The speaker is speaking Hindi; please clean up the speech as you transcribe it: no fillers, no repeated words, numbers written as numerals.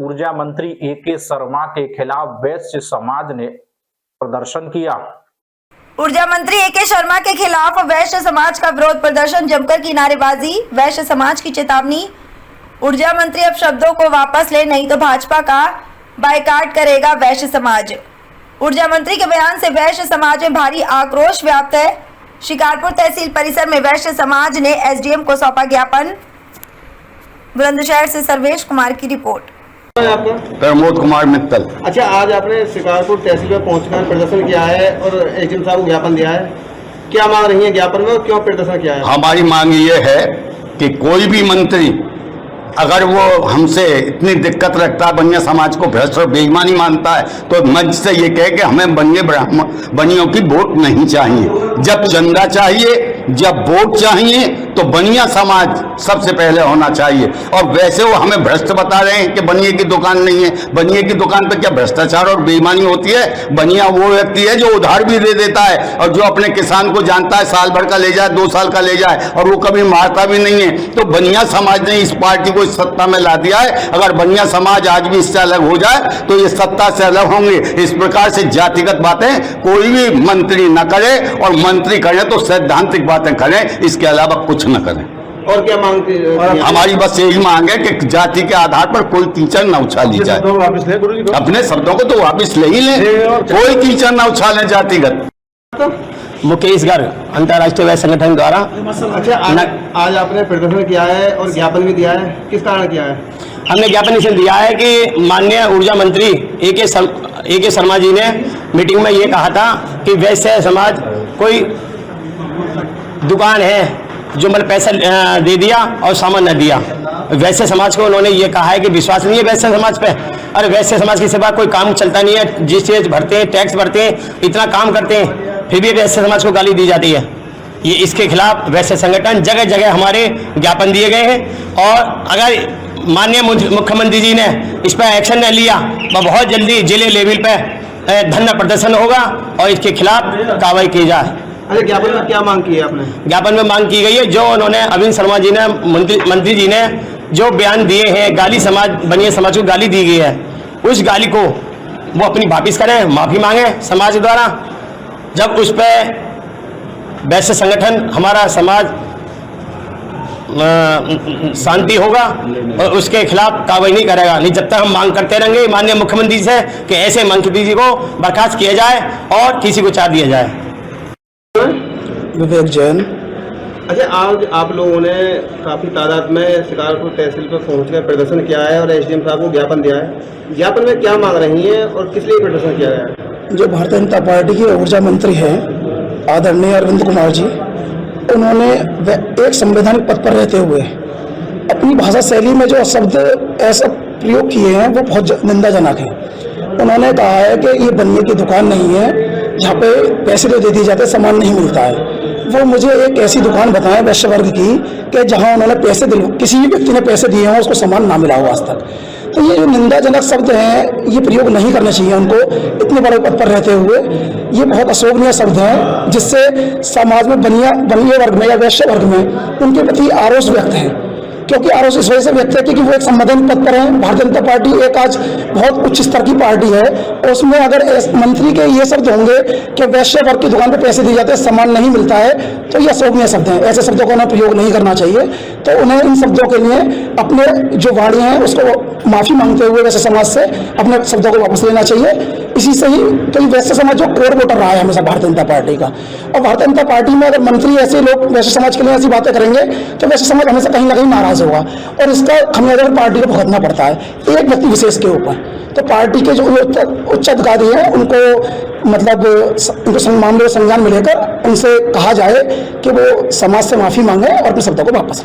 ऊर्जा मंत्री ए.के. शर्मा के खिलाफ वैश्य समाज ने प्रदर्शन किया। ऊर्जा मंत्री ए.के. शर्मा के खिलाफ वैश्य समाज का विरोध प्रदर्शन, जमकर की नारेबाजी, वैश्य समाज की चेतावनी। ऊर्जा मंत्री अब शब्दों को वापस ले, नहीं तो भाजपा का बायकॉट करेगा वैश्य समाज। ऊर्जा मंत्री के बयान से वैश्य समाज में भारी आक्रोश व्याप्त है। शिकारपुर तहसील परिसर में वैश्य समाज ने एसडीएम को सौंपा ज्ञापन। बुलंदशहर से सर्वेश कुमार की रिपोर्ट। प्रमोद कुमार मित्तल। अच्छा, आज आपने शिकारपुर तहसील में पहुंचकर प्रदर्शन किया है और एसडीएम साहब को ज्ञापन दिया है, क्या मांग रही है ज्ञापन में और क्यों प्रदर्शन किया है? हमारी मांग ये है कि कोई भी मंत्री अगर वो हमसे इतनी दिक्कत रखता है, बनिया समाज को भ्रष्ट और बेईमानी मानता है, तो मंच से ये कहे कि हमें बनियों की वोट नहीं चाहिए। जब चंदा चाहिए, जब वोट चाहिए, तो बनिया समाज सबसे पहले होना चाहिए। और वैसे वो हमें भ्रष्ट बता रहे हैं कि बनिए की दुकान नहीं है। बनिए की दुकान पर क्या भ्रष्टाचार और बेईमानी होती है? बनिया वो व्यक्ति है जो उधार भी दे देता है और जो अपने किसान को जानता है, साल भर का ले जाए, 2 साल का ले जाए, और वो कभी मारता भी नहीं है। तो बनिया समाज ने इस पार्टी को सत्ता में ला दिया है। अगर बनिया समाज आज भी इससे अलग हो जाए तो ये सत्ता से अलग होंगे। इस प्रकार से जातिगत बातें कोई भी मंत्री न करे, और मंत्री करें तो सैद्धांतिक बातें करें, इसके अलावा कुछ न करें। और क्या मांग थी? हमारी बस यही मांग है कि जाति के आधार पर कोई कीचड़ न उछाली जाए। अपने शब्दों को तो वापिस ले ही लें, कोई कीचड़ न उछालें जातिगत। मुकेश गर्ग, अंतर्राष्ट्रीय वैश्य संगठन द्वारा। अच्छा, आज आपने प्रदर्शन किया है और ज्ञापन भी दिया है, किस कारण किया है? हमने ज्ञापन इसलिए दिया है कि माननीय ऊर्जा मंत्री ए.के. शर्मा जी ने मीटिंग में ये कहा था कि वैश्य समाज कोई दुकान है जो मतलब पैसा दे दिया और सामान न दिया। वैश्य समाज को उन्होंने ये कहा है कि विश्वास नहीं है वैश्य समाज पे। अरे वैश्य समाज के सिवा कोई काम चलता नहीं है। जीएसटी भरते हैं, टैक्स भरते हैं, इतना काम करते हैं, फिर भी वैश्य समाज को गाली दी जाती है। ये इसके खिलाफ वैश्य संगठन जगह जगह हमारे ज्ञापन दिए गए हैं। और अगर माननीय मुख्यमंत्री जी ने इस पर एक्शन न लिया तो बहुत जल्दी जिले लेवल पे धरना प्रदर्शन होगा और इसके खिलाफ कार्रवाई की जाए। अरे ज्ञापन में क्या मांग की है आपने? ज्ञापन में मांग की गई है, जो उन्होंने अरविंद शर्मा जी ने मंत्री जी ने जो बयान दिए हैं, गाली समाज बनिया समाज को गाली दी गई है, उस गाली को वो अपनी वापिस करें, माफी मांगे समाज द्वारा। जब उस पर वैश्य संगठन, हमारा समाज शांति होगा और उसके खिलाफ कार्रवाई नहीं करेगा। नहीं, जब तक हम मांग करते रहेंगे माननीय मुख्यमंत्री से कि ऐसे मंत्री जी को बर्खास्त किया जाए और किसी को चार्ज दिया जाए। विवेक जैन। अच्छा, आज आप लोगों ने काफ़ी तादाद में शिकारपुर तहसील पर पहुंचकर प्रदर्शन किया है और एसडीएम साहब को ज्ञापन दिया है। ज्ञापन में क्या मांग रही है और किस लिए प्रदर्शन किया गया है? जो भारतीय जनता पार्टी के ऊर्जा मंत्री हैं आदरणीय अरविंद कुमार जी, उन्होंने एक संवैधानिक पद पर रहते हुए अपनी भाषा शैली में जो शब्द ऐसा प्रयोग किए हैं वो बहुत निंदाजनक है। उन्होंने कहा है कि ये बनने की दुकान नहीं है जहाँ पे पैसे तो दे दिए जाते, सामान नहीं मिलता है। वो मुझे एक ऐसी दुकान बताएं वैश्य वर्ग की कि जहाँ उन्होंने पैसे किसी भी व्यक्ति ने पैसे दिए हों, उसको सामान ना मिला हो आज तक। तो ये जो निंदाजनक शब्द हैं, ये प्रयोग नहीं करने चाहिए उनको इतने बड़े पद पर रहते हुए। ये बहुत अशोभनीय शब्द हैं जिससे समाज में बनिया वर्ग में या वैश्य वर्ग में उनके प्रति आक्रोश व्यक्त है। क्योंकि आरोप इस वजह से व्यक्त है क्योंकि वो एक संवैधानिक पद पर है। भारतीय जनता पार्टी एक आज बहुत उच्च स्तर की पार्टी है और उसमें अगर मंत्री के ये शब्द होंगे कि वैश्य वर्ग की दुकान पर पैसे दिए जाते हैं, सामान नहीं मिलता है, तो ये अशोभनीय शब्द हैं। ऐसे शब्दों को उन्हें प्रयोग नहीं करना चाहिए। तो उन्हें इन शब्दों के लिए अपने जो वाणी हैं उसको माफ़ी मांगते हुए वैश्य समाज से अपने शब्दों को वापस लेना चाहिए। इसी से ही तो वैश्य समाज जो कोर वोटर रहा है हमेशा भारतीय जनता पार्टी का, और भारतीय जनता पार्टी में अगर मंत्री ऐसे लोग वैश्य समाज के लिए ऐसी बातें करेंगे तो वैश्य समाज हमेशा कहीं ना कहीं नाराज होगा और इसका खमियाजा पार्टी को भुगतना पड़ता है एक व्यक्ति विशेष के ऊपर। तो पार्टी के जो उच्च अधिकारी हैं उनको मतलब उनको मामले में संज्ञान में लेकर उनसे कहा जाए कि वो समाज से माफी मांगे और अपने शब्दों को वापस